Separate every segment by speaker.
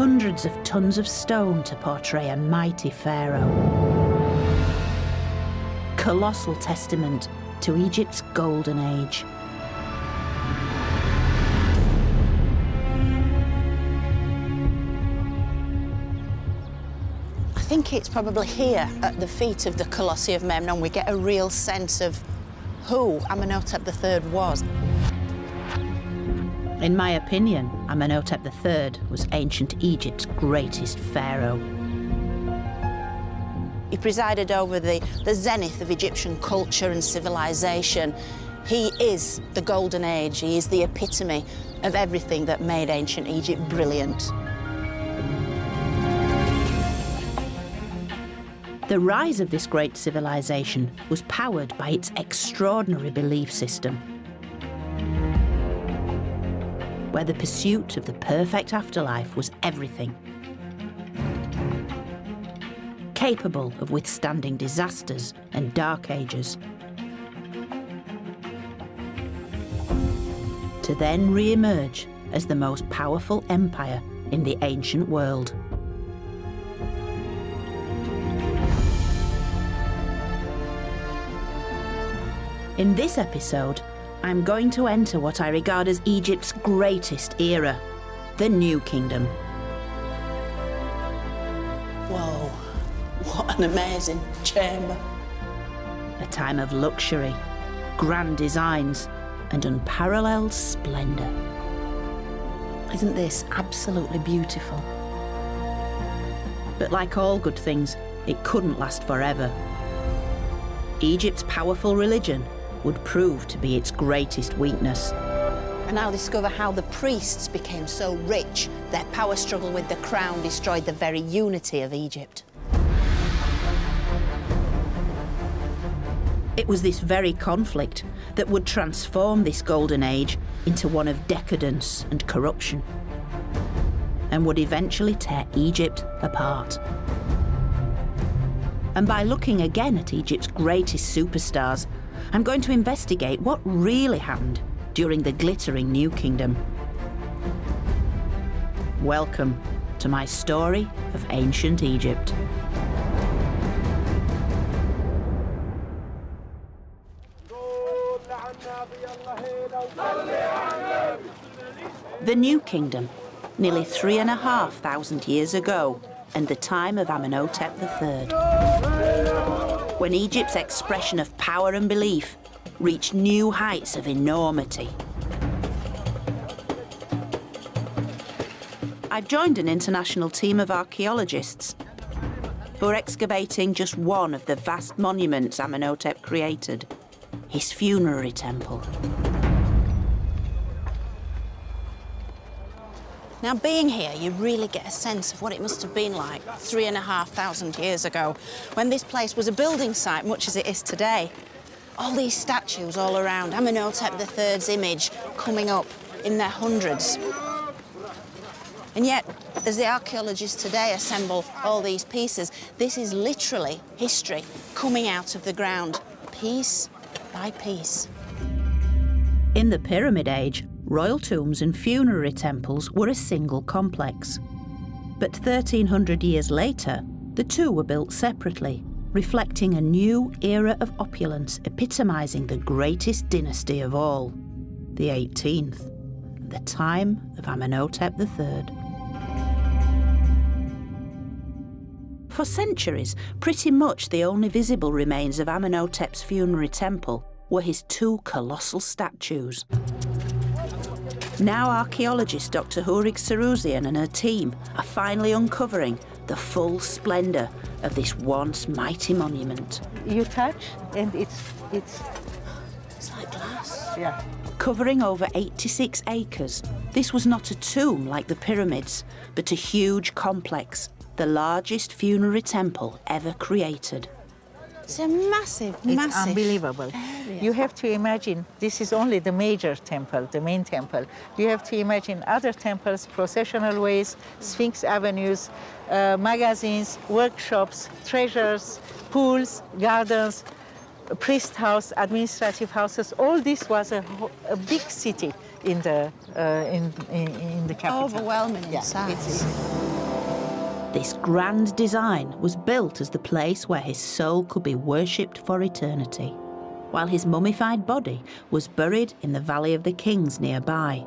Speaker 1: hundreds of tons of stone to portray a mighty pharaoh. Colossal testament to Egypt's golden age.
Speaker 2: I think it's probably here at the feet of the Colossi of Memnon we get a real sense of who Amenhotep III was.
Speaker 1: In my opinion, Amenhotep III was ancient Egypt's greatest pharaoh.
Speaker 2: He presided over the zenith of Egyptian culture and civilization. He is the golden age. He is the epitome of everything that made ancient Egypt brilliant.
Speaker 1: The rise of this great civilization was powered by its extraordinary belief system, where the pursuit of the perfect afterlife was everything. Capable of withstanding disasters and dark ages. To then re-emerge as the most powerful empire in the ancient world. In this episode, I'm going to enter what I regard as Egypt's greatest era, the New Kingdom.
Speaker 2: Whoa, what an amazing chamber.
Speaker 1: A time of luxury, grand designs, and unparalleled splendour.
Speaker 2: Isn't this absolutely beautiful?
Speaker 1: But like all good things, it couldn't last forever. Egypt's powerful religion would prove to be its greatest weakness.
Speaker 2: And I'll discover how the priests became so rich, their power struggle with the crown destroyed the very unity of Egypt.
Speaker 1: It was this very conflict that would transform this golden age into one of decadence and corruption, and would eventually tear Egypt apart. And by looking again at Egypt's greatest superstars, I'm going to investigate what really happened during the glittering New Kingdom. Welcome to my story of ancient Egypt. The New Kingdom, nearly 3,500 years ago, and the time of Amenhotep III. When Egypt's expression of power and belief reached new heights of enormity. I've joined an international team of archaeologists who are excavating just one of the vast monuments Amenhotep created, his funerary temple.
Speaker 2: Now, being here, you really get a sense of what it must have been like 3,500 years ago, when this place was a building site, much as it is today. All these statues all around, Amenhotep III's image coming up in their hundreds. And yet, as the archaeologists today assemble all these pieces, this is literally history coming out of the ground, piece by piece.
Speaker 1: In the Pyramid Age, royal tombs and funerary temples were a single complex. But 1,300 years later, the two were built separately, reflecting a new era of opulence epitomising the greatest dynasty of all, the 18th, the time of Amenhotep III. For centuries, pretty much the only visible remains of Amenhotep's funerary temple were his two colossal statues. Now archaeologist Dr. Hourig Sarouzian and her team are finally uncovering the full splendour of this once mighty monument.
Speaker 3: You touch and it's
Speaker 2: like glass.
Speaker 3: Yeah.
Speaker 1: Covering over 86 acres, this was not a tomb like the pyramids, but a huge complex, the largest funerary temple ever created.
Speaker 2: It's a massive,
Speaker 3: It's unbelievable.
Speaker 2: area.
Speaker 3: You have to imagine, this is only the major temple, the main temple. You have to imagine other temples, processional ways, Sphinx avenues, magazines, workshops, treasures, pools, gardens, priest house, administrative houses. All this was a big city in the capital.
Speaker 2: Overwhelming in size.
Speaker 1: This grand design was built as the place where his soul could be worshipped for eternity, while his mummified body was buried in the Valley of the Kings nearby.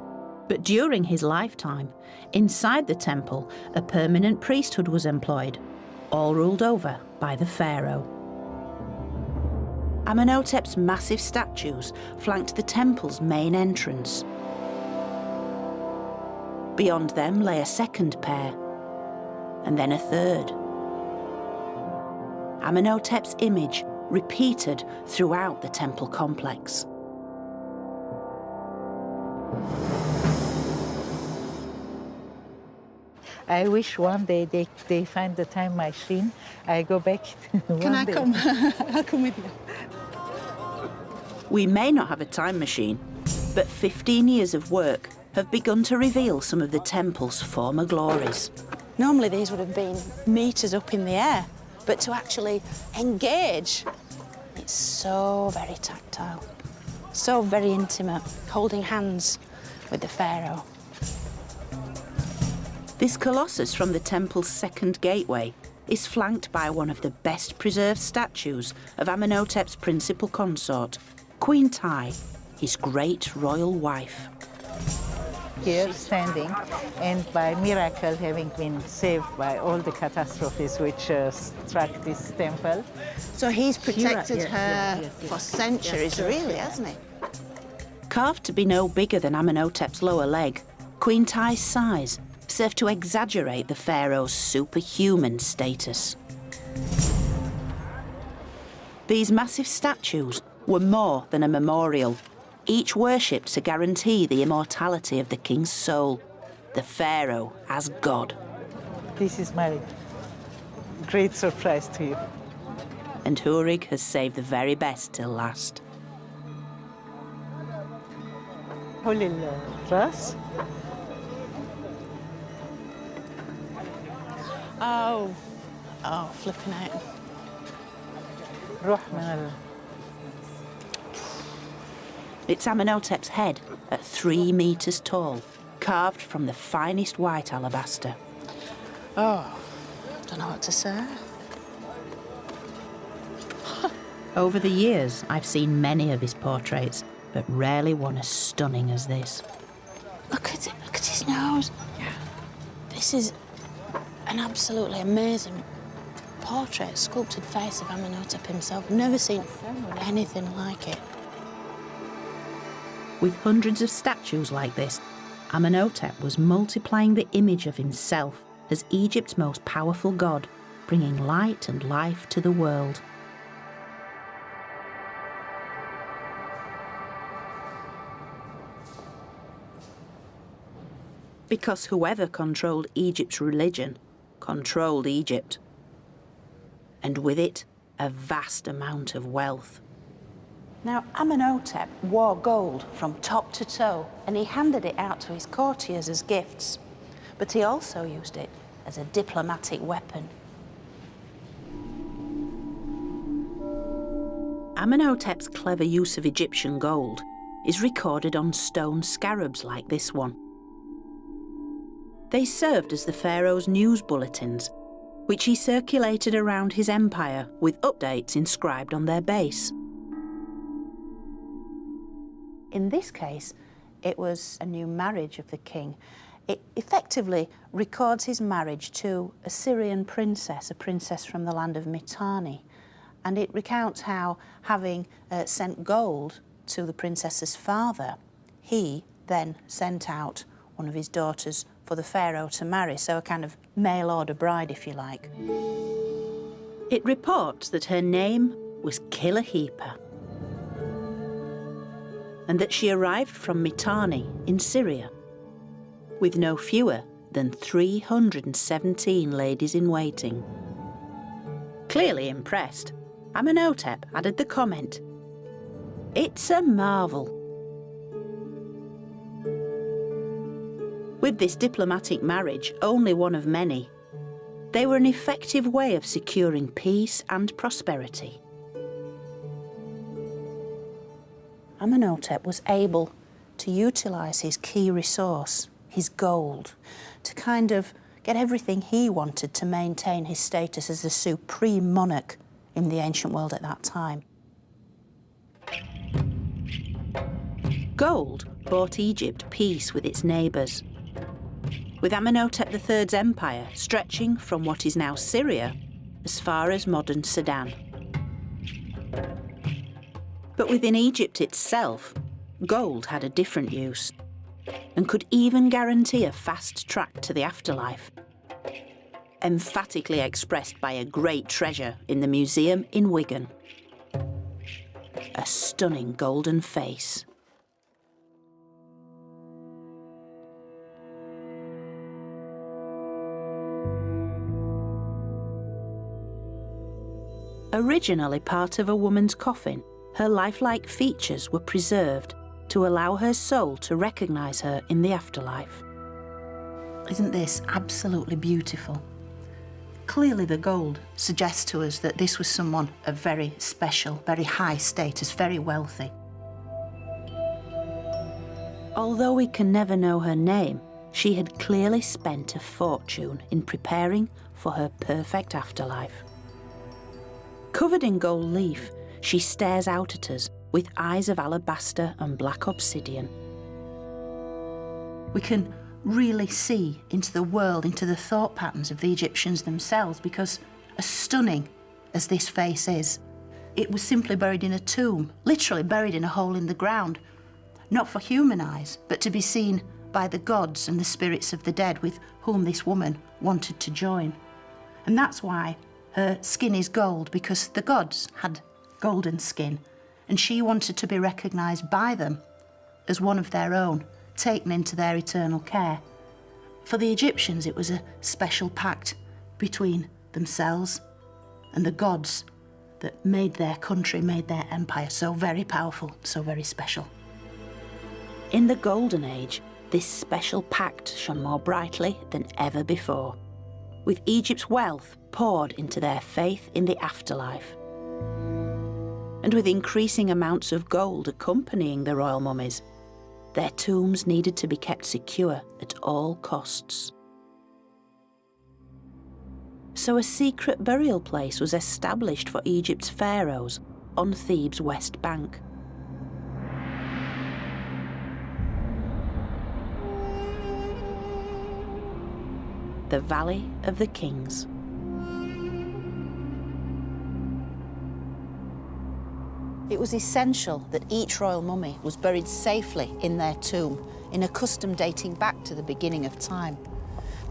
Speaker 1: But during his lifetime, inside the temple, a permanent priesthood was employed, all ruled over by the pharaoh. Amenhotep's massive statues flanked the temple's main entrance. Beyond them lay a second pair, and then a third. Amenhotep's image repeated throughout the temple complex.
Speaker 3: I wish one day they find the time machine. I go back.
Speaker 2: Can I come? I'll come with you.
Speaker 1: We may not have a time machine, but 15 years of work have begun to reveal some of the temple's former glories.
Speaker 2: Normally these would have been metres up in the air, but to actually engage, it's so very tactile, so very intimate, holding hands with the pharaoh.
Speaker 1: This colossus from the temple's second gateway is flanked by one of the best preserved statues of Amenhotep's principal consort, Queen Ty, his great royal wife.
Speaker 3: Here standing, and by miracle having been saved by all the catastrophes which struck this temple.
Speaker 2: So he's protected her
Speaker 3: yes.
Speaker 2: for centuries, really, hasn't he?
Speaker 1: Carved to be no bigger than Amenhotep's lower leg, Queen Ty's size served to exaggerate the pharaoh's superhuman status. These massive statues were more than a memorial, each worshipped to guarantee the immortality of the king's soul, the pharaoh as god.
Speaker 3: This is my great surprise to you.
Speaker 1: And Hourig has saved the very best till last.
Speaker 3: Holy Ras.
Speaker 2: Oh, flipping out.
Speaker 3: روح من
Speaker 1: It's Amenhotep's head at 3 meters tall, carved from the finest white alabaster.
Speaker 2: Oh, don't know what to say.
Speaker 1: Over the years, I've seen many of his portraits, but rarely one as stunning as this.
Speaker 2: Look at it, look at his nose. This is an absolutely amazing portrait, sculpted face of Amenhotep himself. Never seen anything like it.
Speaker 1: With hundreds of statues like this, Amenhotep was multiplying the image of himself as Egypt's most powerful god, bringing light and life to the world. Because whoever controlled Egypt's religion controlled Egypt. And with it, a vast amount of wealth. Now, Amenhotep wore gold from top to toe, and he handed it out to his courtiers as gifts. But he also used it as a diplomatic weapon. Amenhotep's clever use of Egyptian gold is recorded on stone scarabs like this one. They served as the pharaoh's news bulletins, which he circulated around his empire with updates inscribed on their base. In this case, it was a new marriage of the king. It effectively records his marriage to a Syrian princess, a princess from the land of Mitanni. And it recounts how, having sent gold to the princess's father, he then sent out one of his daughters for the pharaoh to marry, so a kind of mail-order bride, if you like. It reports that her name was Kilahepa, and that she arrived from Mitanni in Syria, with no fewer than 317 ladies-in-waiting. Clearly impressed, Amenhotep added the comment, "It's a marvel." With this diplomatic marriage, only one of many, they were an effective way of securing peace and prosperity. Amenhotep was able to utilise his key resource, his gold, to kind of get everything he wanted to maintain his status as the supreme monarch in the ancient world at that time. Gold bought Egypt peace with its neighbours, with Amenhotep III's empire stretching from what is now Syria as far as modern Sudan. But within Egypt itself, gold had a different use and could even guarantee a fast track to the afterlife, emphatically expressed by a great treasure in the museum in Wigan. A stunning golden face. Originally part of a woman's coffin, her lifelike features were preserved to allow her soul to recognise her in the afterlife. Isn't this absolutely beautiful? Clearly the gold suggests to us that this was someone of very special, very high status, very wealthy. Although we can never know her name, she had clearly spent a fortune in preparing for her perfect afterlife. Covered in gold leaf, she stares out at us with eyes of alabaster and black obsidian. We can really see into the world, into the thought patterns of the Egyptians themselves, because as stunning as this face is, it was simply buried in a tomb, literally buried in a hole in the ground, not for human eyes, but to be seen by the gods and the spirits of the dead with whom this woman wanted to join. And that's why her skin is gold, because the gods had golden skin, and she wanted to be recognised by them as one of their own, taken into their eternal care. For the Egyptians, it was a special pact between themselves and the gods that made their country, made their empire so very powerful, so very special. In the Golden Age, this special pact shone more brightly than ever before, with Egypt's wealth poured into their faith in the afterlife. And with increasing amounts of gold accompanying the royal mummies, their tombs needed to be kept secure at all costs. So a secret burial place was established for Egypt's pharaohs on Thebes' west bank. The Valley of the Kings. It was essential that each royal mummy was buried safely in their tomb, in a custom dating back to the beginning of time,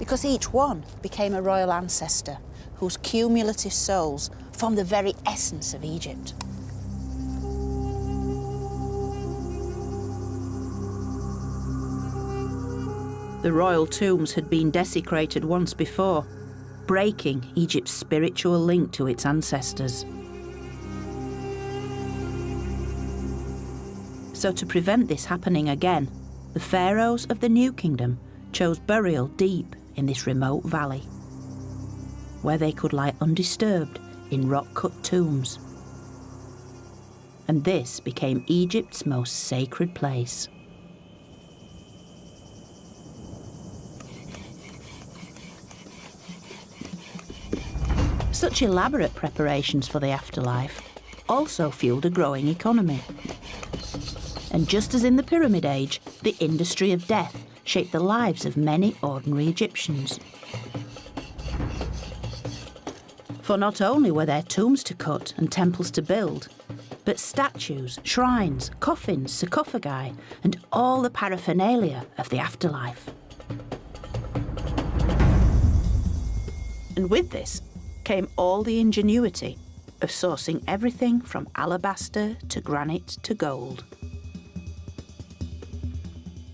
Speaker 1: because each one became a royal ancestor whose cumulative souls formed the very essence of Egypt. The royal tombs had been desecrated once before, breaking Egypt's spiritual link to its ancestors. So to prevent this happening again, the pharaohs of the New Kingdom chose burial deep in this remote valley, where they could lie undisturbed in rock-cut tombs. And this became Egypt's most sacred place. Such elaborate preparations for the afterlife also fueled a growing economy. And just as in the Pyramid Age, the industry of death shaped the lives of many ordinary Egyptians. For not only were there tombs to cut and temples to build, but statues, shrines, coffins, sarcophagi, and all the paraphernalia of the afterlife. And with this came all the ingenuity of sourcing everything from alabaster to granite to gold.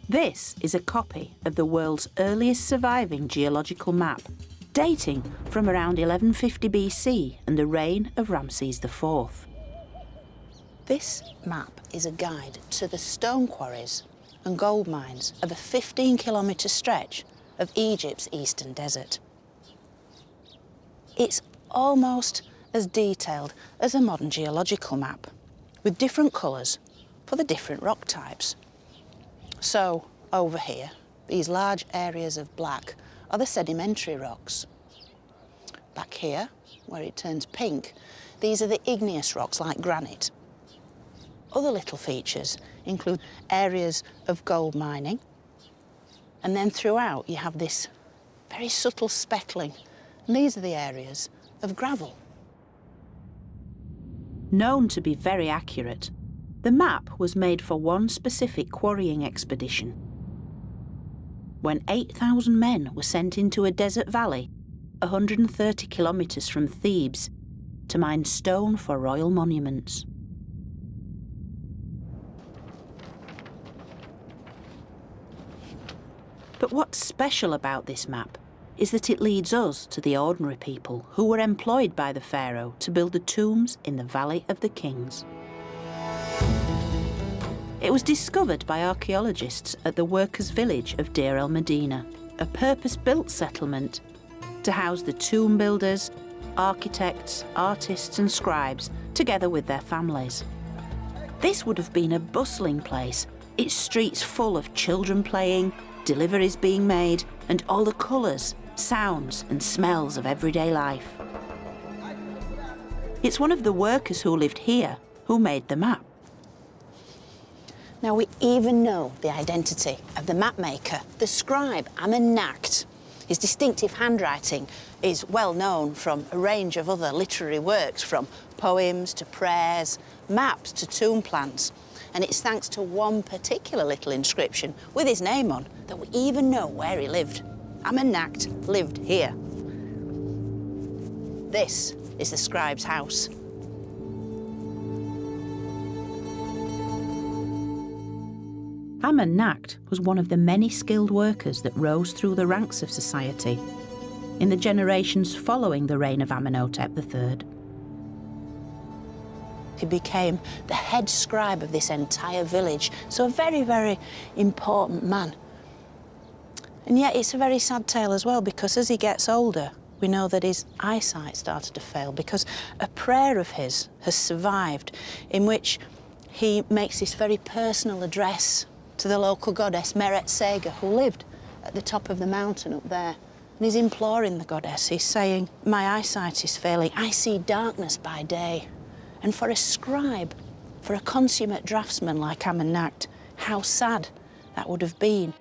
Speaker 1: This is a copy of the world's earliest surviving geological map, dating from around 1150 BC and the reign of Ramses IV. This map is a guide to the stone quarries and gold mines of a 15-kilometre stretch of Egypt's eastern desert. It's almost as detailed as a modern geological map, with different colours for the different rock types. So, over here, these large areas of black
Speaker 2: are the sedimentary rocks. Back here, where it turns pink, these are the igneous rocks like granite. Other little features include areas of gold mining, and then throughout you have this very subtle speckling, and these are the areas of gravel.
Speaker 1: Known to be very accurate, the map was made for one specific quarrying expedition. When 8,000 men were sent into a desert valley, 130 kilometres from Thebes, to mine stone for royal monuments. But what's special about this map is that it leads us to the ordinary people who were employed by the pharaoh to build the tombs in the Valley of the Kings. It was discovered by archaeologists at the workers' village of Deir el-Medina, a purpose-built settlement to house the tomb builders, architects, artists and scribes, together with their families. This would have been a bustling place, its streets full of children playing, deliveries being made, and all the colours, sounds and smells of everyday life. It's one of the workers who lived here who made the map.
Speaker 2: Now we even know the identity of the map maker, the scribe Amenhotep. His distinctive handwriting is well known from a range of other literary works, from poems to prayers, maps to tomb plans. And it's thanks to one particular little inscription with his name on that we even know where he lived. Amenhotep lived here. This is the scribe's house.
Speaker 1: Amenhotep was one of the many skilled workers that rose through the ranks of society in the generations following the reign of Amenhotep III.
Speaker 2: He became the head scribe of this entire village, so a very, very important man. And yet it's a very sad tale as well, because as he gets older, we know that his eyesight started to fail, because a prayer of his has survived in which he makes this very personal address to the local goddess Mesopotamia, who lived at the top of the mountain up there. And he's imploring the goddess. He's saying, "My eyesight is failing. I see darkness by day." And for a scribe, for a consummate draftsman like Amenhotep, how sad that would have been.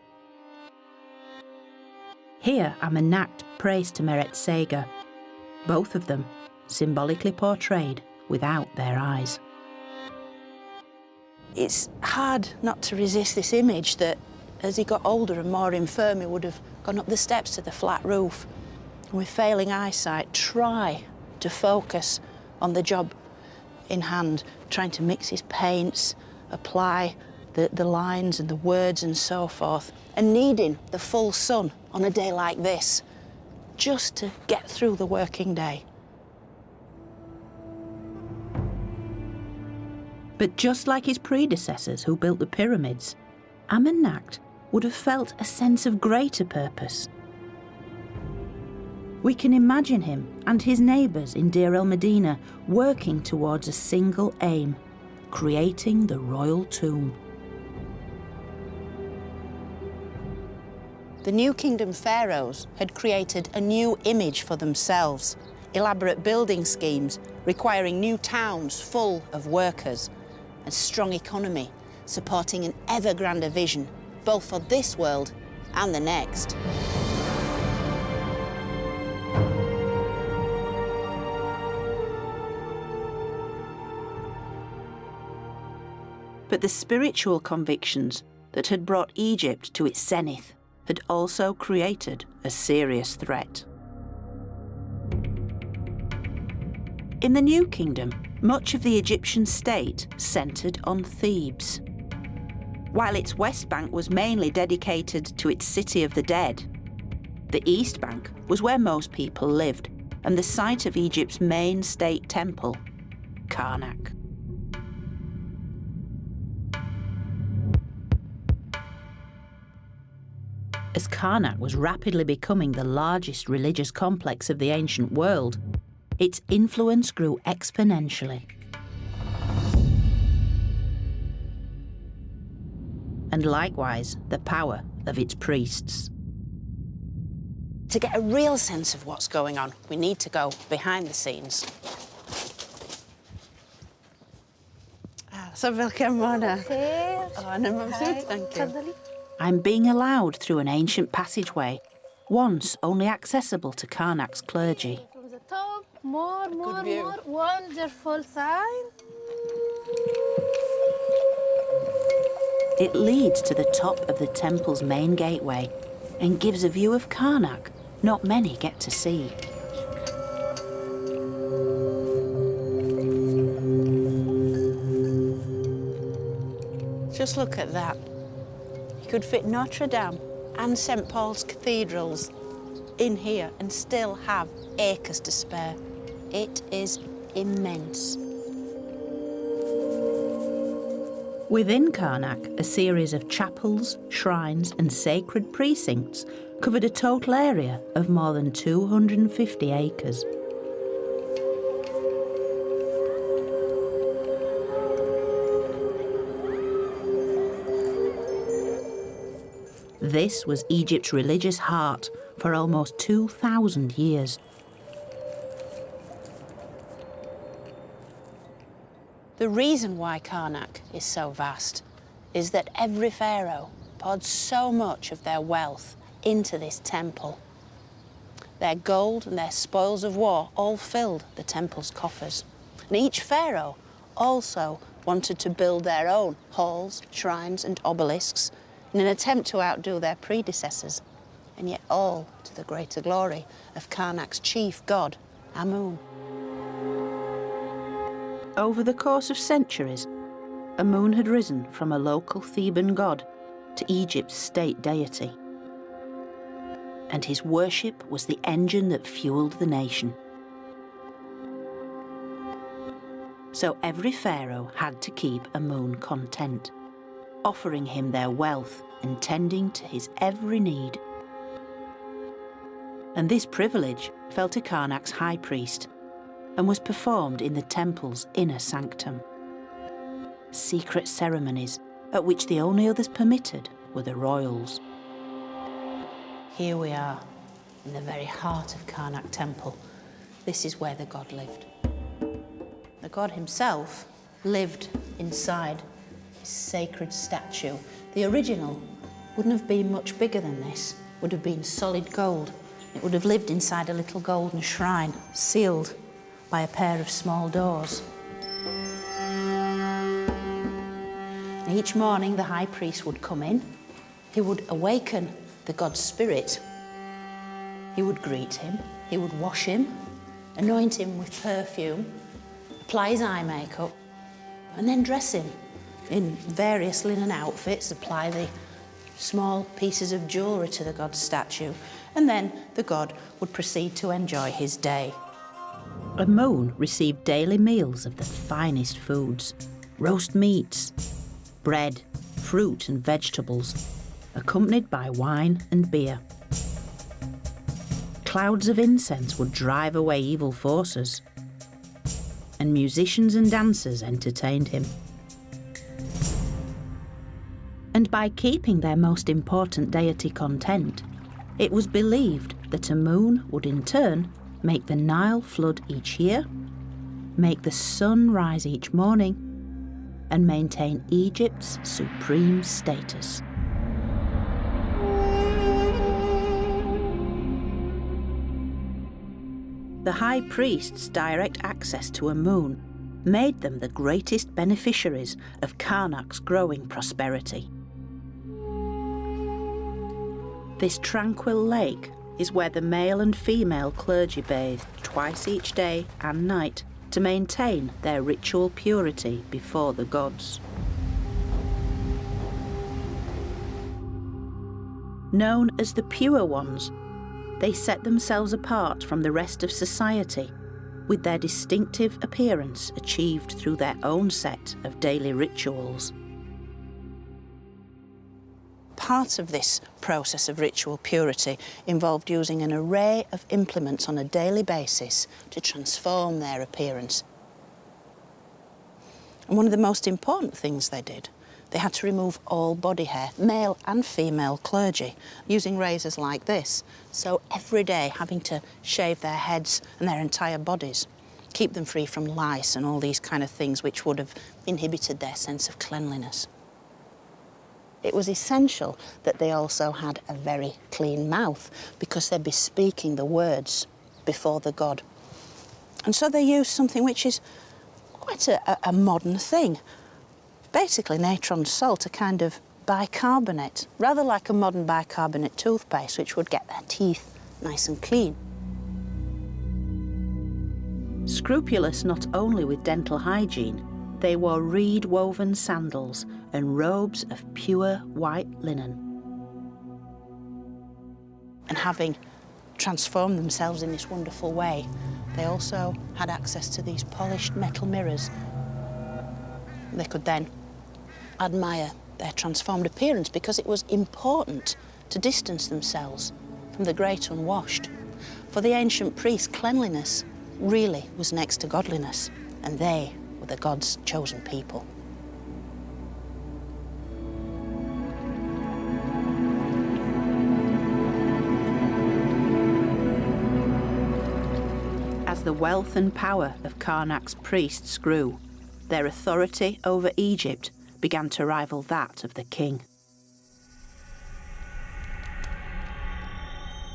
Speaker 1: Here, Amenhotep prays to Mesopotamia, both of them symbolically portrayed without their eyes.
Speaker 2: It's hard not to resist this image that as he got older and more infirm, he would have gone up the steps to the flat roof and with failing eyesight try to focus on the job in hand, trying to mix his paints, apply the lines and the words and so forth, and needing the full sun on a day like this just to get through the working day.
Speaker 1: But just like his predecessors who built the pyramids, Amenhotep would have felt a sense of greater purpose. We can imagine him and his neighbours in Deir el-Medina working towards a single aim, creating the royal tomb.
Speaker 2: The New Kingdom pharaohs had created a new image for themselves, elaborate building schemes requiring new towns full of workers, a strong economy supporting an ever grander vision, both for this world and the next.
Speaker 1: But the spiritual convictions that had brought Egypt to its zenith had also created a serious threat. In the New Kingdom, much of the Egyptian state centred on Thebes. While its West Bank was mainly dedicated to its city of the dead, the East Bank was where most people lived and the site of Egypt's main state temple, Karnak. As Karnak was rapidly becoming the largest religious complex of the ancient world, its influence grew exponentially. And likewise, the power of its priests.
Speaker 2: To get a real sense of what's going on, we need to go behind the scenes. So welcome, Mona. Thank you.
Speaker 1: I'm being allowed through an ancient passageway, once only accessible to Karnak's clergy.
Speaker 4: From the top, more, wonderful sign.
Speaker 1: It leads to the top of the temple's main gateway and gives a view of Karnak not many get to see.
Speaker 2: Just look at that. You could fit Notre Dame and St. Paul's cathedrals in here and still have acres to spare. It is immense.
Speaker 1: Within Karnak, a series of chapels, shrines and sacred precincts covered a total area of more than 250 acres. This was Egypt's religious heart for almost 2,000 years.
Speaker 2: The reason why Karnak is so vast is that every pharaoh poured so much of their wealth into this temple. Their gold and their spoils of war all filled the temple's coffers. And each pharaoh also wanted to build their own halls, shrines and obelisks in an attempt to outdo their predecessors, and yet all to the greater glory of Karnak's chief god, Amun.
Speaker 1: Over the course of centuries, Amun had risen from a local Theban god to Egypt's state deity. And his worship was the engine that fueled the nation. So every pharaoh had to keep Amun content, offering him their wealth and tending to his every need. And this privilege fell to Karnak's high priest and was performed in the temple's inner sanctum. Secret ceremonies at which the only others permitted were the royals.
Speaker 2: Here we are, in the very heart of Karnak Temple. This is where the god lived. The god himself lived inside his sacred statue. The original wouldn't have been much bigger than this, would have been solid gold. It would have lived inside a little golden shrine, sealed by a pair of small doors. Each morning the high priest would come in. He would awaken the god's spirit. He would greet him, he would wash him, anoint him with perfume, apply his eye makeup, and then dress him in various linen outfits, apply the small pieces of jewellery to the god's statue, and then the god would proceed to enjoy his day.
Speaker 1: Amun received daily meals of the finest foods, roast meats, bread, fruit and vegetables, accompanied by wine and beer. Clouds of incense would drive away evil forces, and musicians and dancers entertained him. And by keeping their most important deity content, it was believed that Amun would in turn make the Nile flood each year, make the sun rise each morning, and maintain Egypt's supreme status. The high priest's direct access to Amun made them the greatest beneficiaries of Karnak's growing prosperity. This tranquil lake is where the male and female clergy bathed twice each day and night to maintain their ritual purity before the gods. Known as the Pure Ones, they set themselves apart from the rest of society with their distinctive appearance achieved through their own set of daily rituals.
Speaker 2: Part of this process of ritual purity involved using an array of implements on a daily basis to transform their appearance. And one of the most important things they did They had to remove all body hair, male and female clergy, using razors like this. So every day having to shave their heads and their entire bodies, keep them free from lice and all these kind of things which would have inhibited their sense of cleanliness. It was essential that they also had a very clean mouth because they'd be speaking the words before the god. And so they used something which is quite a modern thing. Basically natron salt, a kind of bicarbonate, rather like a modern bicarbonate toothpaste, which would get their teeth nice and clean.
Speaker 1: Scrupulous not only with dental hygiene, they wore reed-woven sandals and robes of pure white linen.
Speaker 2: And having transformed themselves in this wonderful way, they also had access to these polished metal mirrors. They could then admire their transformed appearance because it was important to distance themselves from the great unwashed. For the ancient priests, cleanliness really was next to godliness, and they were the God's chosen people.
Speaker 1: As the wealth and power of Karnak's priests grew, their authority over Egypt began to rival that of the king.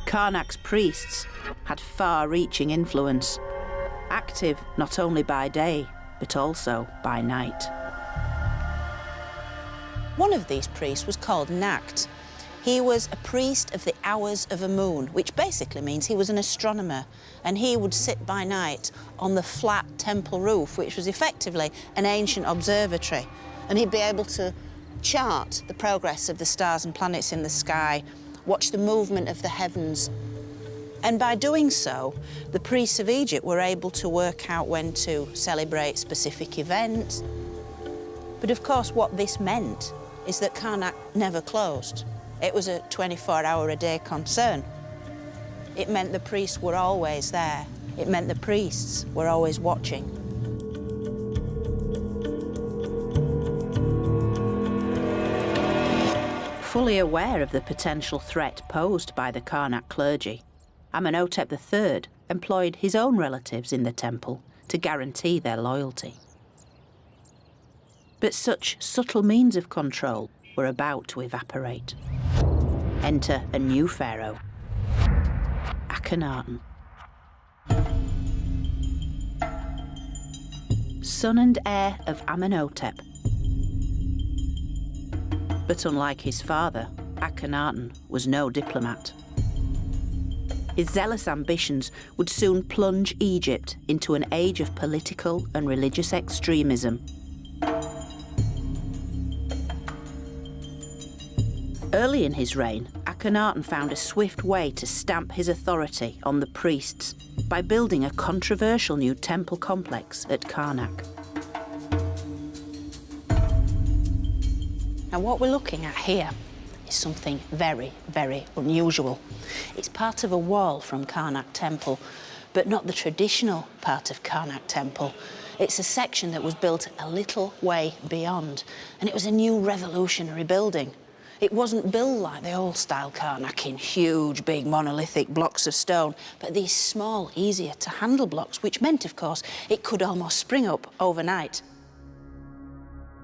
Speaker 1: Karnak's priests had far-reaching influence, active not only by day, but also by night.
Speaker 2: One of these priests was called Nacht. He was a priest of the hours of a moon, which basically means he was an astronomer, and he would sit by night on the flat temple roof, which was effectively an ancient observatory, and he'd be able to chart the progress of the stars and planets in the sky, watch the movement of the heavens. And by doing so, the priests of Egypt were able to work out when to celebrate specific events. But of course, what this meant is that Karnak never closed. It was a 24-hour-a-day concern. It meant the priests were always there. It meant the priests were always watching.
Speaker 1: Fully aware of the potential threat posed by the Karnak clergy, Amenhotep III employed his own relatives in the temple to guarantee their loyalty. But such subtle means of control were about to evaporate. Enter a new pharaoh, Akhenaten. Son and heir of Amenhotep. But unlike his father, Akhenaten was no diplomat. His zealous ambitions would soon plunge Egypt into an age of political and religious extremism. Early in his reign, Akhenaten found a swift way to stamp his authority on the priests by building a controversial new temple complex at Karnak.
Speaker 2: Now, what we're looking at here is something very, very unusual. It's part of a wall from Karnak Temple, but not the traditional part of Karnak Temple. It's a section that was built a little way beyond, and it was a new revolutionary building. It wasn't built like the old-style Karnak in huge, big, monolithic blocks of stone, but these small, easier-to-handle blocks, which meant, of course, it could almost spring up overnight.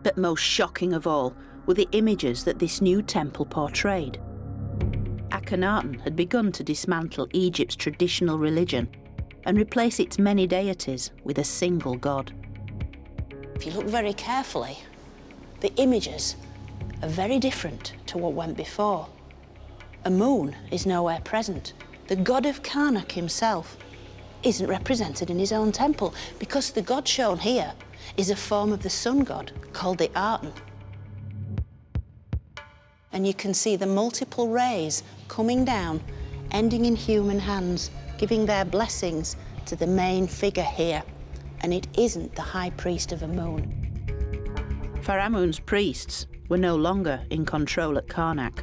Speaker 1: But most shocking of all were the images that this new temple portrayed. Akhenaten had begun to dismantle Egypt's traditional religion and replace its many deities with a single god.
Speaker 2: If you look very carefully, the images are very different to what went before. Amun is nowhere present. The god of Karnak himself isn't represented in his own temple because the god shown here is a form of the sun god called the Aten. And you can see the multiple rays coming down, ending in human hands, giving their blessings to the main figure here. And it isn't the high priest of Amun.
Speaker 1: Pharaoh Amun's priests were no longer in control at Karnak.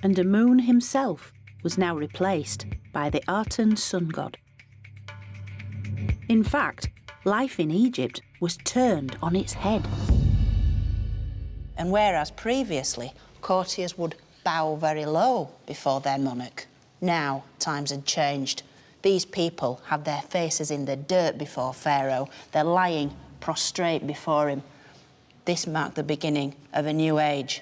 Speaker 1: And Amun himself was now replaced by the Aten sun god. In fact, life in Egypt was turned on its head.
Speaker 2: And whereas previously courtiers would bow very low before their monarch, now times had changed. These people have their faces in the dirt before Pharaoh. They're lying prostrate before him. This marked the beginning of a new age.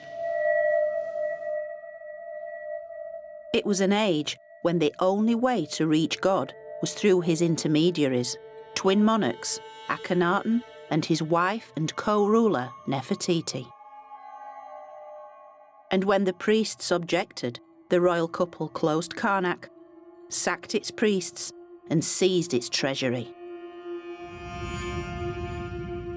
Speaker 1: It was an age when the only way to reach God was through his intermediaries, twin monarchs, Akhenaten and his wife and co-ruler Nefertiti. And when the priests objected, the royal couple closed Karnak, sacked its priests and seized its treasury.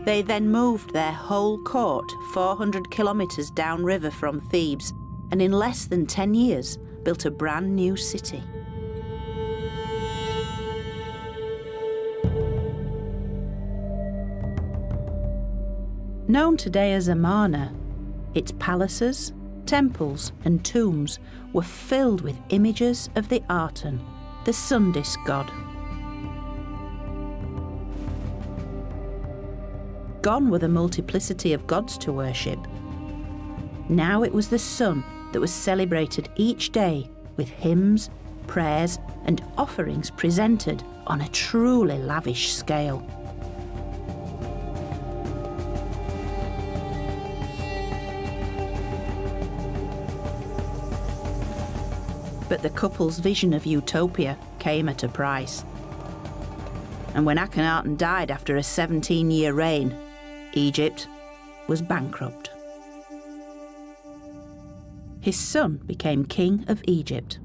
Speaker 1: They then moved their whole court 400 kilometres downriver from Thebes and in less than 10 years built a brand new city. Known today as Amarna, its palaces, temples and tombs were filled with images of the Aten, the sun disk god. Gone were the multiplicity of gods to worship. Now it was the sun that was celebrated each day with hymns, prayers and offerings presented on a truly lavish scale. But the couple's vision of utopia came at a price. And when Akhenaten died after a 17-year reign, Egypt was bankrupt. His son became king of Egypt,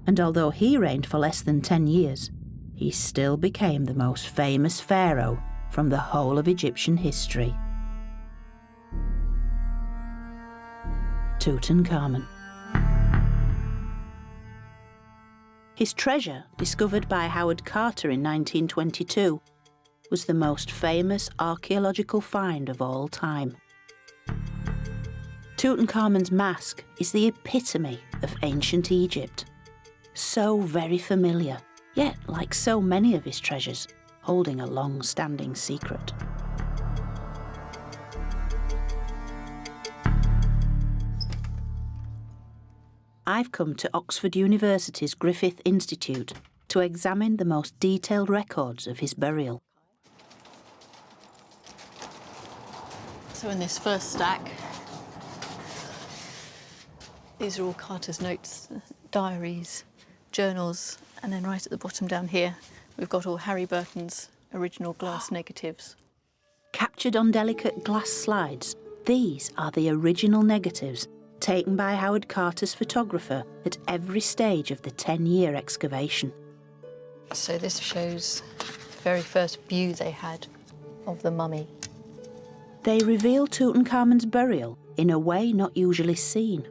Speaker 1: and although he reigned for less than 10 years, he still became the most famous pharaoh from the whole of Egyptian history. Tutankhamun. His treasure, discovered by Howard Carter in 1922, was the most famous archaeological find of all time. Tutankhamun's mask is the epitome of ancient Egypt. So very familiar, yet, like so many of his treasures, holding a long-standing secret. I've come to Oxford University's Griffith Institute to examine the most detailed records of his burial.
Speaker 5: So in this first stack, these are all Carter's notes, diaries, journals, and then right at the bottom down here, we've got all Harry Burton's original glass negatives.
Speaker 1: Captured on delicate glass slides, these are the original negatives taken by Howard Carter's photographer at every stage of the 10-year excavation.
Speaker 5: So this shows the very first view they had of the mummy.
Speaker 1: They reveal Tutankhamun's burial in a way not usually seen,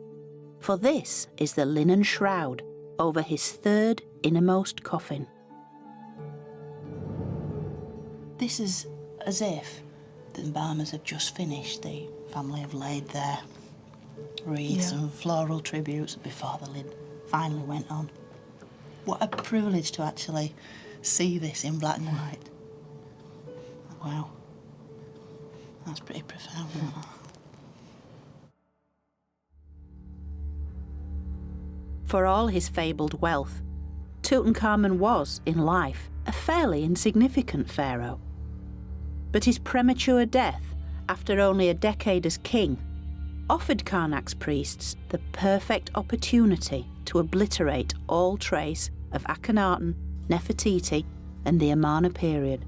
Speaker 1: for this is the linen shroud over his third innermost coffin. This is as if the embalmers have just finished. The family have laid their wreaths and floral tributes before the lid finally went on. What a privilege to actually see this in black and white. Wow. That's pretty profound, isn't it? For all his fabled wealth, Tutankhamun was, in life, a fairly insignificant pharaoh. But his premature death, after only a decade as king, offered Karnak's priests the perfect opportunity to obliterate all trace of Akhenaten, Nefertiti, and the Amarna period.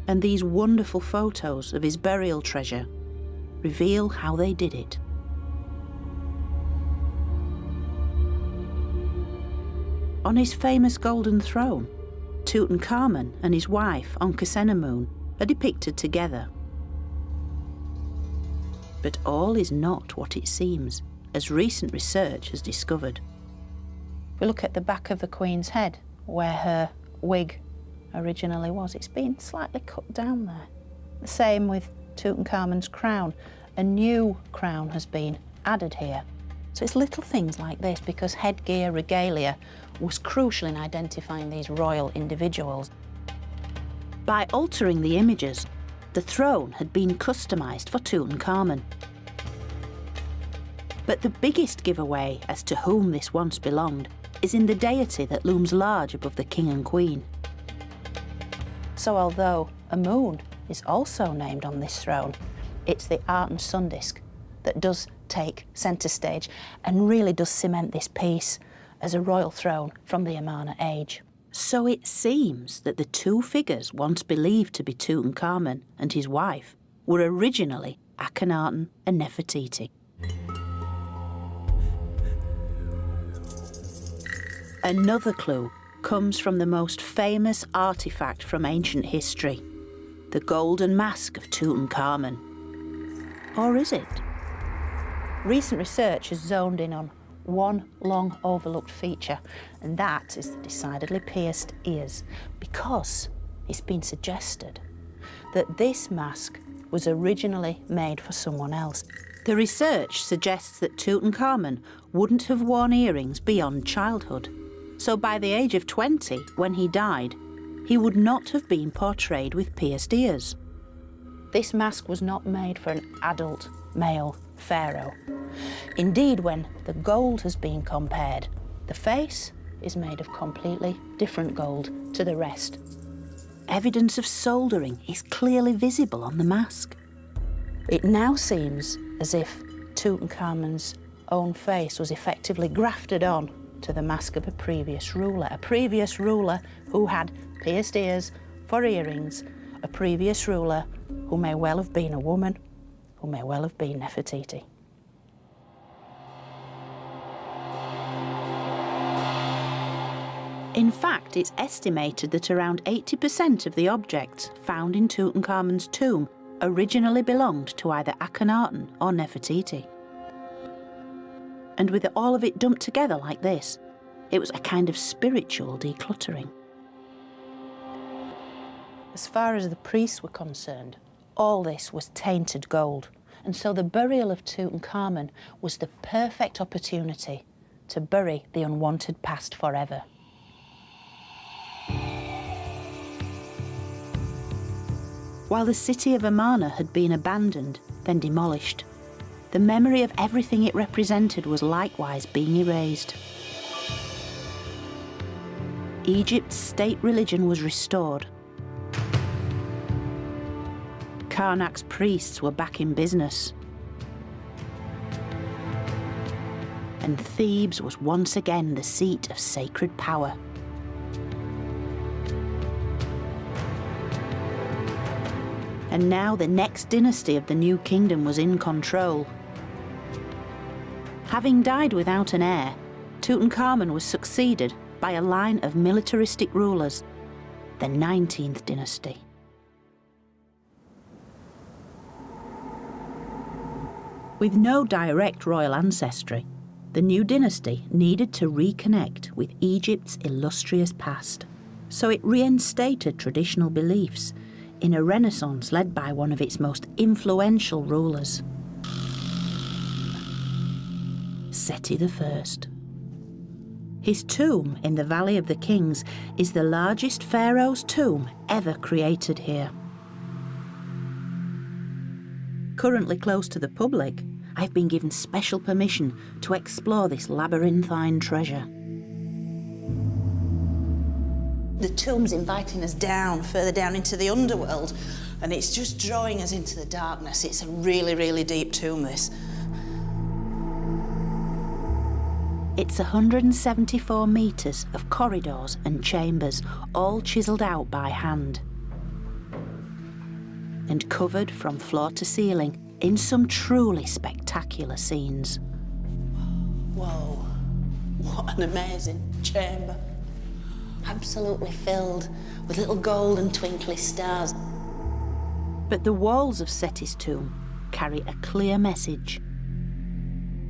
Speaker 1: And these wonderful photos of his burial treasure reveal how they did it. On his famous golden throne, Tutankhamun and his wife, Ankhesenamun, are depicted together. But all is not what it seems, as recent research has discovered. We look at the back of the Queen's head, where her wig originally was. It's been slightly cut down there. The same with Tutankhamun's crown. A new crown has been added here.
Speaker 2: So it's little things like this, because headgear, regalia, was crucial in identifying these royal individuals.
Speaker 1: By altering the images, the throne had been customised for Tutankhamun. But the biggest giveaway as to whom this once belonged is in the deity that looms large above the king and queen.
Speaker 2: So although Amun is also named on this throne, it's the art and sun disk that does take centre stage and really does cement this piece as a royal throne from the Amarna age.
Speaker 1: So it seems that the two figures once believed to be Tutankhamun and his wife were originally Akhenaten and Nefertiti. Another clue comes from the most famous artefact from ancient history, the golden mask of Tutankhamun. Or is it?
Speaker 2: Recent research has zoned in on one long overlooked feature, and that is the decidedly pierced ears, because it's been suggested that this mask was originally made for someone else.
Speaker 1: The research suggests that Tutankhamun wouldn't have worn earrings beyond childhood. So by the age of 20, when he died, he would not have been portrayed with pierced ears.
Speaker 2: This mask was not made for an adult male pharaoh. Indeed, when the gold has been compared, the face is made of completely different gold to the rest.
Speaker 1: Evidence of soldering is clearly visible on the mask.
Speaker 2: It now seems as if Tutankhamun's own face was effectively grafted on to the mask of a previous ruler who had pierced ears for earrings, a previous ruler who may well have been a woman, who may well have been Nefertiti.
Speaker 1: In fact, it's estimated that around 80% of the objects found in Tutankhamun's tomb originally belonged to either Akhenaten or Nefertiti. And with all of it dumped together like this, it was a kind of spiritual decluttering.
Speaker 2: As far as the priests were concerned, all this was tainted gold, and so the burial of Tutankhamun was the perfect opportunity to bury the unwanted past forever.
Speaker 1: While the city of Amarna had been abandoned, then demolished, the memory of everything it represented was likewise being erased. Egypt's state religion was restored. Karnak's priests were back in business. And Thebes was once again the seat of sacred power. And now the next dynasty of the new kingdom was in control. Having died without an heir, Tutankhamun was succeeded by a line of militaristic rulers, the 19th dynasty. With no direct royal ancestry, the new dynasty needed to reconnect with Egypt's illustrious past. So it reinstated traditional beliefs in a renaissance led by one of its most influential rulers, Seti I. His tomb in the Valley of the Kings is the largest pharaoh's tomb ever created here. Currently closed to the public, I've been given special permission to explore this labyrinthine treasure.
Speaker 2: The tomb's inviting us down, further down into the underworld, and it's just drawing us into the darkness. It's a really, really deep tomb, this.
Speaker 1: It's 174 metres of corridors and chambers, all chiselled out by hand, and covered from floor to ceiling in some truly spectacular scenes.
Speaker 2: Whoa, what an amazing chamber. Absolutely filled with little gold and twinkly stars.
Speaker 1: But the walls of Seti's tomb carry a clear message,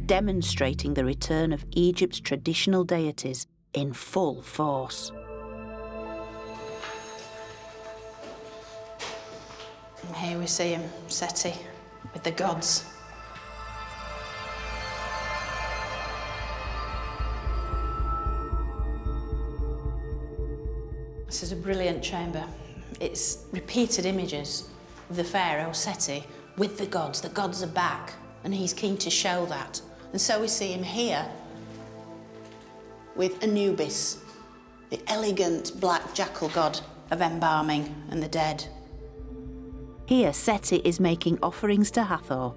Speaker 1: demonstrating the return of Egypt's traditional deities in full force.
Speaker 2: And here we see him, Seti, with the gods. This is a brilliant chamber. It's repeated images of the Pharaoh Seti with the gods. The gods are back, and he's keen to show that. And so we see him here with Anubis, the elegant black jackal god of embalming and the dead.
Speaker 1: Here, Seti is making offerings to Hathor,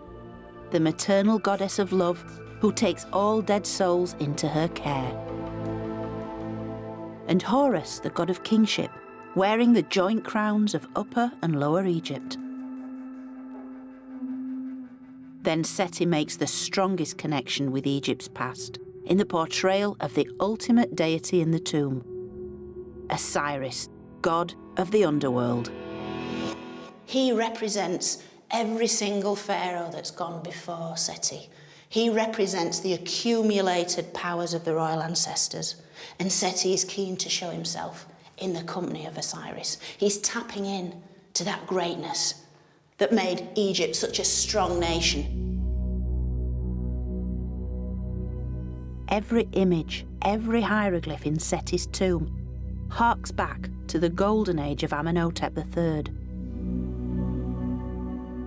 Speaker 1: the maternal goddess of love who takes all dead souls into her care. And Horus, the god of kingship, wearing the joint crowns of Upper and Lower Egypt. Then Seti makes the strongest connection with Egypt's past in the portrayal of the ultimate deity in the tomb, Osiris, god of the underworld.
Speaker 2: He represents every single pharaoh that's gone before Seti. He represents the accumulated powers of the royal ancestors, and Seti is keen to show himself in the company of Osiris. He's tapping in to that greatness that made Egypt such a strong nation.
Speaker 1: Every image, every hieroglyph in Seti's tomb harks back to the golden age of Amenhotep III.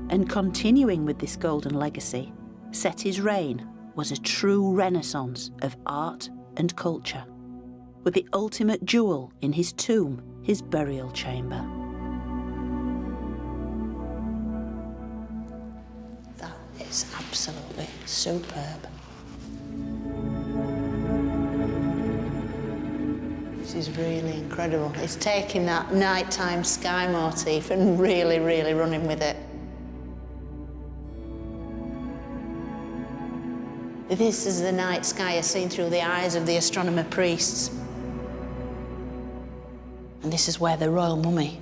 Speaker 1: And continuing with this golden legacy, Seti's reign was a true renaissance of art and culture, with the ultimate jewel in his tomb, his burial chamber.
Speaker 2: That is absolutely superb. This is really incredible. It's taking that nighttime sky motif and really, really running with it. This is the night sky as seen through the eyes of the astronomer priests. And this is where the royal mummy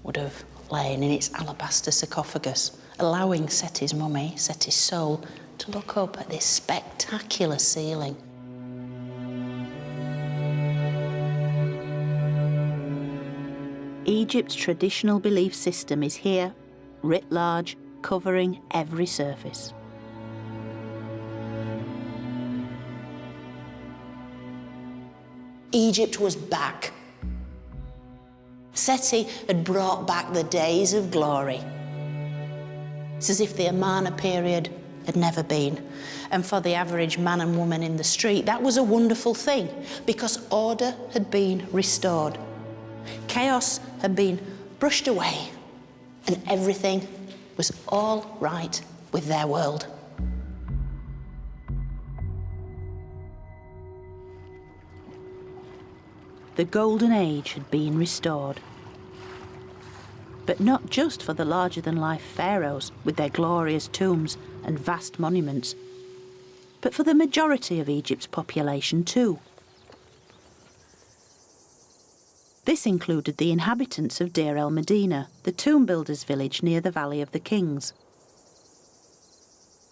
Speaker 2: would have lain in its alabaster sarcophagus, allowing Seti's mummy, Seti's soul, to look up at this spectacular ceiling.
Speaker 1: Egypt's traditional belief system is here, writ large, covering every surface.
Speaker 2: Egypt was back. Seti had brought back the days of glory. It's as if the Amarna period had never been. And for the average man and woman in the street, that was a wonderful thing, because order had been restored. Chaos had been brushed away, and everything was all right with their world.
Speaker 1: The golden age had been restored. But not just for the larger-than-life pharaohs with their glorious tombs and vast monuments, but for the majority of Egypt's population too. This included the inhabitants of Deir el-Medina, the tomb builders' village near the Valley of the Kings.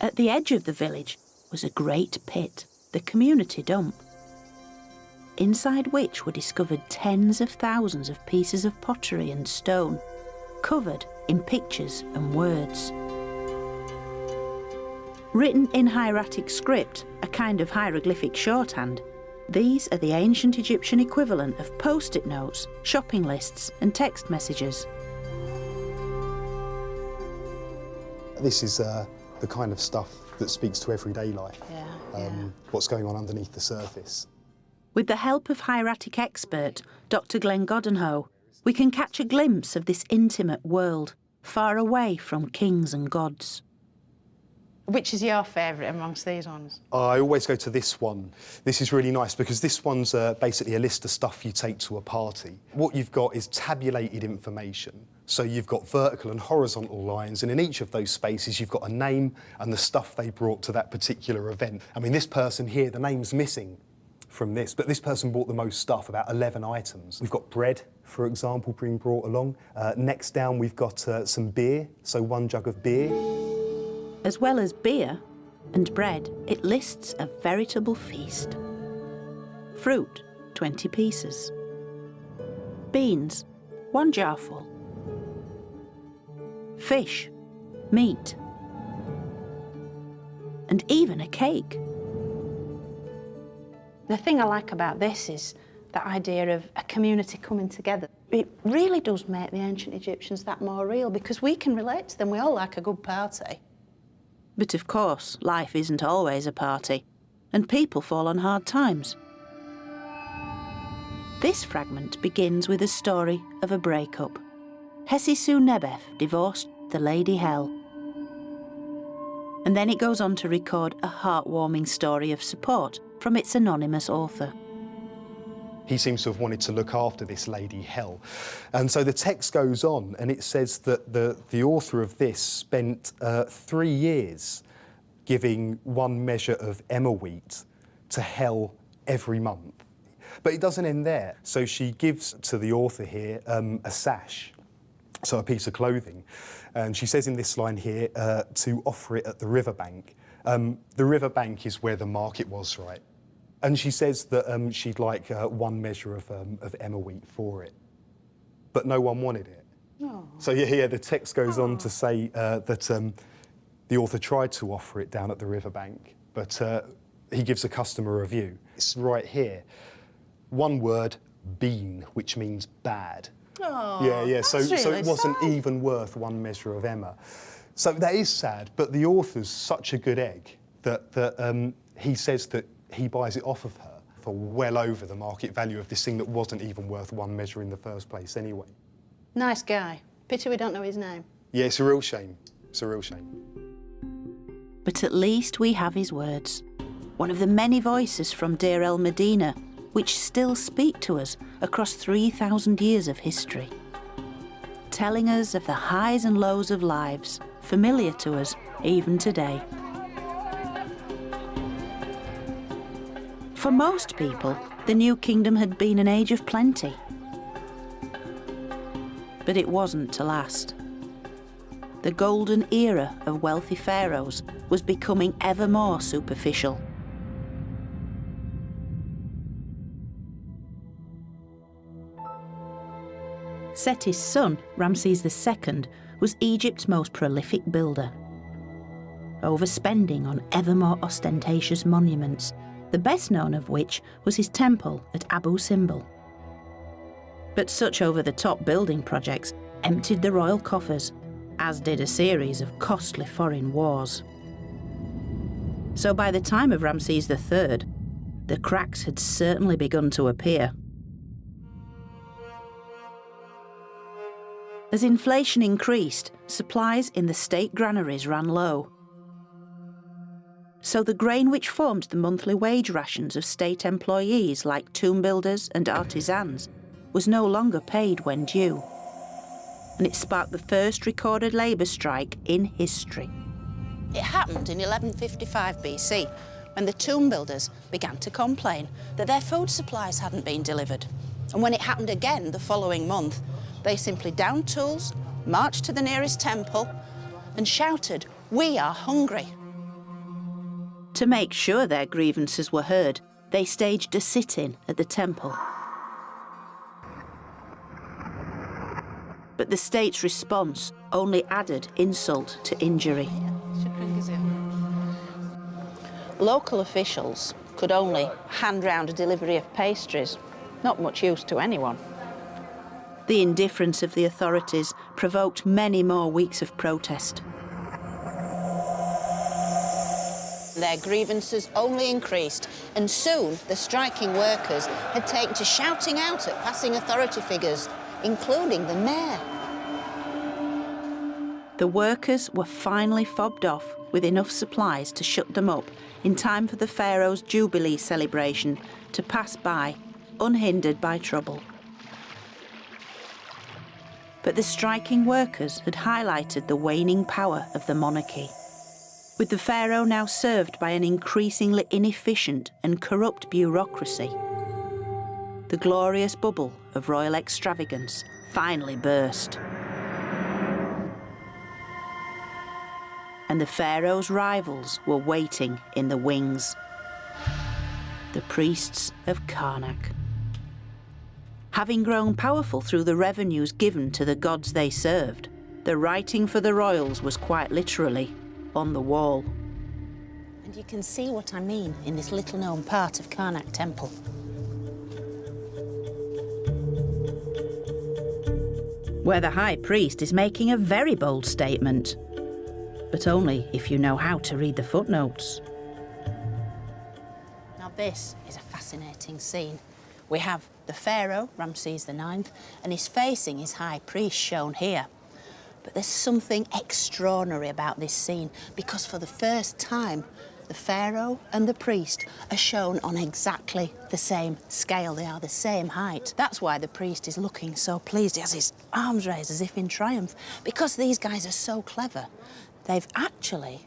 Speaker 1: At the edge of the village was a great pit, the community dump, inside which were discovered tens of thousands of pieces of pottery and stone, covered in pictures and words. Written in hieratic script, a kind of hieroglyphic shorthand, these are the ancient Egyptian equivalent of post-it notes, shopping lists and text messages.
Speaker 6: This is the kind of stuff that speaks to everyday life, what's going on underneath the surface.
Speaker 1: With the help of hieratic expert Dr. Glenn Goddenhoe, we can catch a glimpse of this intimate world, far away from kings and gods.
Speaker 2: Which is your favourite amongst these ones?
Speaker 6: I always go to this one. This is really nice because this one's basically a list of stuff you take to a party. What you've got is tabulated information. So you've got vertical and horizontal lines, and in each of those spaces you've got a name and the stuff they brought to that particular event. I mean, this person here, the name's missing from this, but this person bought the most stuff, about 11 items. We've got bread, for example, being brought along. Next down we've got some beer, so 1 jug of beer.
Speaker 1: As well as beer and bread, it lists a veritable feast. Fruit, 20 pieces. Beans, 1 jarful. Fish, meat, and even a cake.
Speaker 2: The thing I like about this is that idea of a community coming together. It really does make the ancient Egyptians that more real, because we can relate to them. We all like a good party.
Speaker 1: But of course, life isn't always a party, and people fall on hard times. This fragment begins with a story of a breakup. Hesisu-Nebef divorced the Lady Hel. And then it goes on to record a heartwarming story of support from its anonymous author.
Speaker 6: He seems to have wanted to look after this Lady Hel. And so the text goes on, and it says that the author of this spent 3 years giving 1 measure of emmer wheat to Hel every month. But it doesn't end there. So she gives to the author here a sash, so a piece of clothing. And she says in this line here to offer it at the riverbank. The riverbank is where the market was, right? And she says that she'd like 1 measure of emmer wheat for it. But no one wanted it. Oh. So yeah, the text goes on to say that the author tried to offer it down at the riverbank, but he gives a customer review. It's right here. 1 word, bean, which means bad.
Speaker 2: Oh,
Speaker 6: Yeah. So
Speaker 2: really
Speaker 6: it wasn't
Speaker 2: sad.
Speaker 6: even worth 1 measure of emmer. So that is sad, but the author's such a good egg that he says that he buys it off of her for well over the market value of this thing that wasn't even worth 1 measure in the first place anyway.
Speaker 2: Nice guy. Pity we don't know his name.
Speaker 6: Yeah, it's a real shame. It's a real shame.
Speaker 1: But at least we have his words. One of the many voices from Deir el-Medina, which still speak to us across 3,000 years of history, telling us of the highs and lows of lives, familiar to us even today. For most people, the New Kingdom had been an age of plenty. But it wasn't to last. The golden era of wealthy pharaohs was becoming ever more superficial. Seti's son, Ramses II, was Egypt's most prolific builder. Overspending on ever more ostentatious monuments, the best known of which was his temple at Abu Simbel. But such over-the-top building projects emptied the royal coffers, as did a series of costly foreign wars. So by the time of Ramses III, the cracks had certainly begun to appear. As inflation increased, supplies in the state granaries ran low. So the grain which formed the monthly wage rations of state employees like tomb builders and artisans was no longer paid when due. And it sparked the first recorded labour strike in history.
Speaker 2: It happened in 1155 BC, when the tomb builders began to complain that their food supplies hadn't been delivered. And when it happened again the following month, they simply downed tools, marched to the nearest temple, and shouted, "We are hungry."
Speaker 1: To make sure their grievances were heard, they staged a sit-in at the temple. But the state's response only added insult to injury.
Speaker 2: Local officials could only hand round a delivery of pastries, not much use to anyone.
Speaker 1: The indifference of the authorities provoked many more weeks of protest.
Speaker 2: Their grievances only increased, and soon the striking workers had taken to shouting out at passing authority figures, including the mayor.
Speaker 1: The workers were finally fobbed off with enough supplies to shut them up in time for the Pharaoh's Jubilee celebration to pass by, unhindered by trouble. But the striking workers had highlighted the waning power of the monarchy. With the Pharaoh now served by an increasingly inefficient and corrupt bureaucracy, the glorious bubble of royal extravagance finally burst. And the Pharaoh's rivals were waiting in the wings. The priests of Karnak. Having grown powerful through the revenues given to the gods they served, the writing for the royals was quite literally on the wall.
Speaker 2: And you can see what I mean in this little-known part of Karnak Temple.
Speaker 1: where the high priest is making a very bold statement, but only if you know how to read the footnotes.
Speaker 2: Now this is a fascinating scene. We have the Pharaoh, Ramses IX, and he's facing his high priest shown here. But there's something extraordinary about this scene because for the first time, the Pharaoh and the priest are shown on exactly the same scale. They are the same height. That's why the priest is looking so pleased. He has his arms raised as if in triumph. Because these guys are so clever, they've actually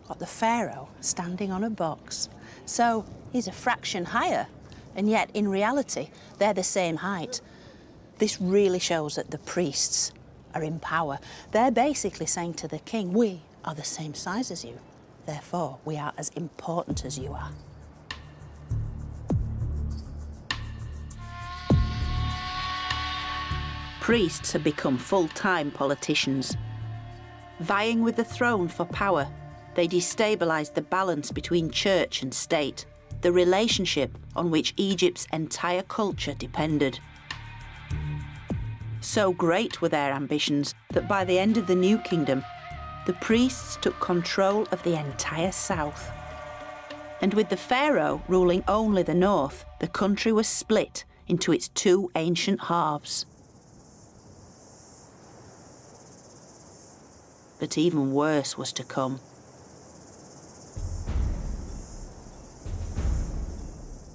Speaker 2: got the Pharaoh standing on a box. So he's a fraction higher, and yet in reality, they're the same height. This really shows that the priests are in power. They're basically saying to the king, we are the same size as you. Therefore, we are as important as you are.
Speaker 1: Priests have become full-time politicians. Vying with the throne for power, they destabilised the balance between church and state, the relationship on which Egypt's entire culture depended. So great were their ambitions that by the end of the New Kingdom, the priests took control of the entire south. And with the Pharaoh ruling only the north, the country was split into its two ancient halves. But even worse was to come.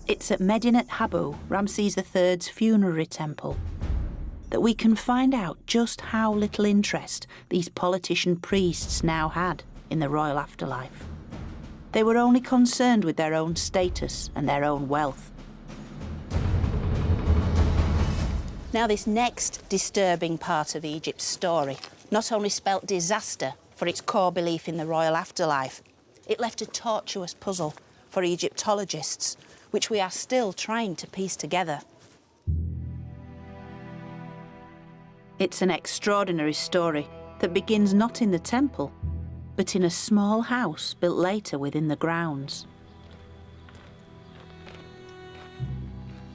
Speaker 1: It's at Medinet Habu, Ramses III's funerary temple, that we can find out just how little interest these politician priests now had in the royal afterlife. They were only concerned with their own status and their own wealth.
Speaker 2: Now, this next disturbing part of Egypt's story not only spelt disaster for its core belief in the royal afterlife, it left a tortuous puzzle for Egyptologists, which we are still trying to piece together.
Speaker 1: It's an extraordinary story that begins not in the temple, but in a small house built later within the grounds.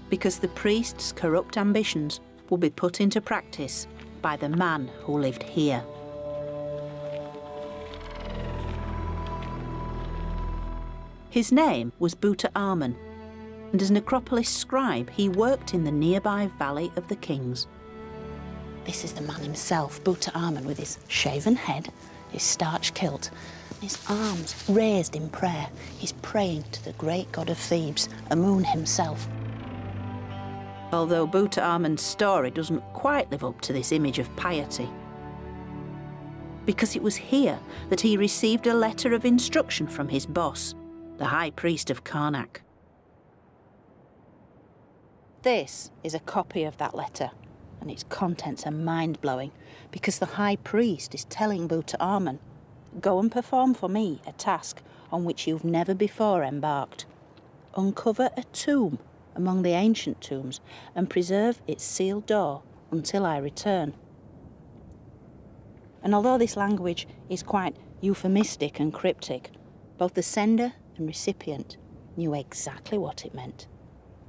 Speaker 1: Because the priest's corrupt ambitions will be put into practice by the man who lived here. His name was Buta Amen, and as necropolis scribe, he worked in the nearby Valley of the Kings.
Speaker 2: This is the man himself, Buta Amen, with his shaven head, his starched kilt, and his arms raised in prayer. He's praying to the great god of Thebes, Amun himself.
Speaker 1: Although Buta Amen's story doesn't quite live up to this image of piety. Because it was here that he received a letter of instruction from his boss, the high priest of Karnak.
Speaker 2: This is a copy of that letter, and its contents are mind-blowing because the high priest is telling Buta Amen, go and perform for me a task on which you've never before embarked. Uncover a tomb among the ancient tombs and preserve its sealed door until I return. And although this language is quite euphemistic and cryptic, both the sender and recipient knew exactly what it meant,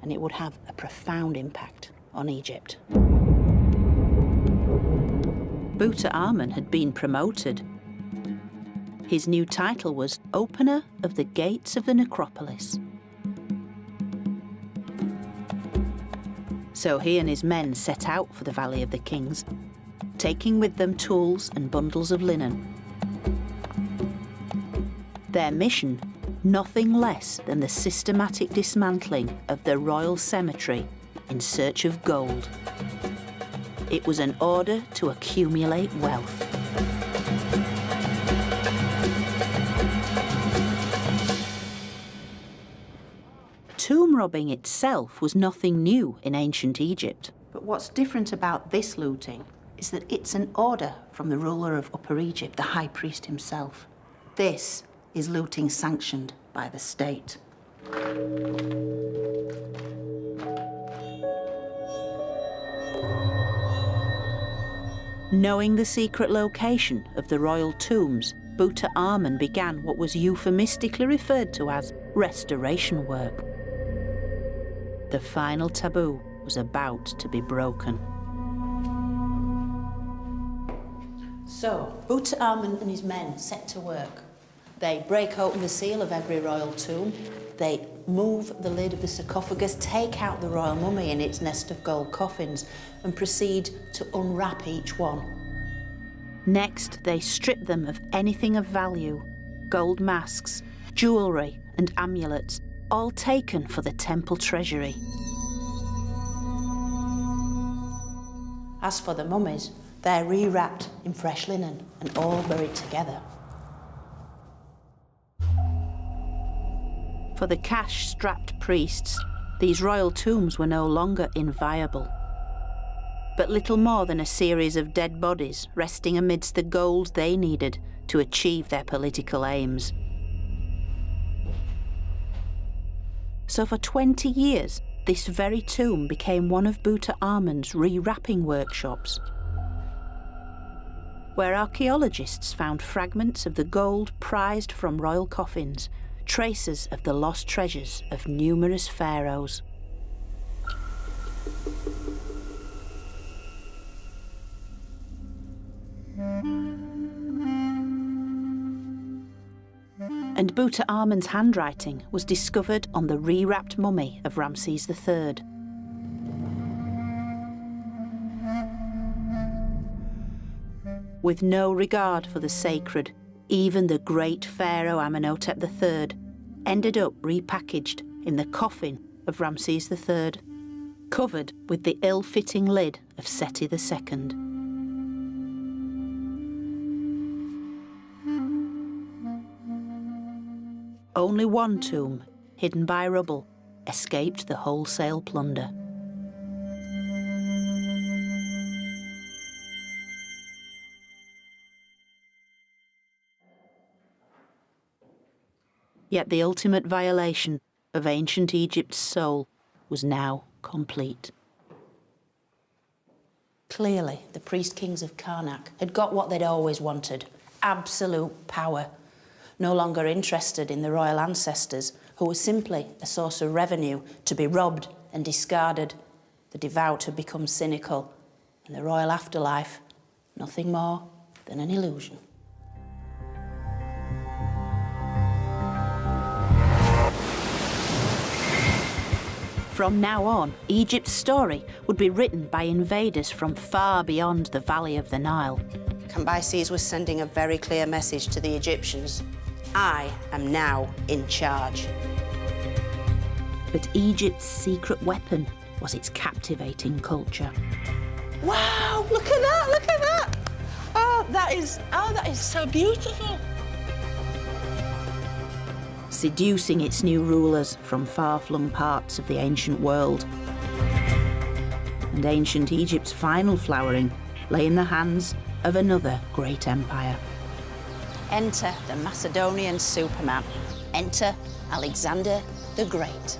Speaker 2: and it would have a profound impact on Egypt.
Speaker 1: Buta Amen had been promoted. His new title was Opener of the Gates of the Necropolis. So he and his men set out for the Valley of the Kings, taking with them tools and bundles of linen. Their mission, nothing less than the systematic dismantling of the royal cemetery in search of gold. It was an order to accumulate wealth. Tomb robbing itself was nothing new in ancient Egypt.
Speaker 2: But what's different about this looting is that it's an order from the ruler of Upper Egypt, the high priest himself. This is looting sanctioned by the state.
Speaker 1: Knowing the secret location of the royal tombs, Buta Amen began what was euphemistically referred to as restoration work. The final taboo was about to be broken. So, Tutankhamun and his men set to work. They break open the seal of every royal tomb, they move the lid of the sarcophagus, take out the royal mummy in its nest of gold coffins, and proceed to unwrap each one. Next, they strip them of anything of value, gold masks, jewellery and amulets, all taken for the temple treasury. As for the mummies, they're rewrapped in fresh linen and all buried together. For the cash-strapped priests, these royal tombs were no longer inviolable, but little more than a series of dead bodies resting amidst the gold they needed to achieve their political aims. So for 20 years, this very tomb became one of Tutankhamun's rewrapping workshops, where archaeologists found fragments of the gold prized from royal coffins, traces of the lost treasures of numerous pharaohs. And Tutankhamun's handwriting was discovered on the rewrapped mummy of Ramses III. With no regard for the sacred, even the great Pharaoh Amenhotep III ended up repackaged in the coffin of Ramses III, covered with the ill-fitting lid of Seti II. Only one tomb, hidden by rubble, escaped the wholesale plunder. Yet the ultimate violation of ancient Egypt's soul was now complete. Clearly, the priest-kings of Karnak had got what they'd always wanted, absolute power. No longer interested in the royal ancestors, who were simply a source of revenue to be robbed and discarded. The devout had become cynical, and the royal afterlife, nothing more than an illusion. From now on, Egypt's story would be written by invaders from far beyond the valley of the Nile.
Speaker 2: Cambyses was sending a very clear message to the Egyptians. I am now in charge.
Speaker 1: But Egypt's secret weapon was its captivating culture.
Speaker 2: Wow, look at that, look at that. Oh, that is so beautiful.
Speaker 1: Seducing its new rulers from far-flung parts of the ancient world. And ancient Egypt's final flowering lay in the hands of another great empire.
Speaker 2: Enter the Macedonian Superman. Enter Alexander the Great.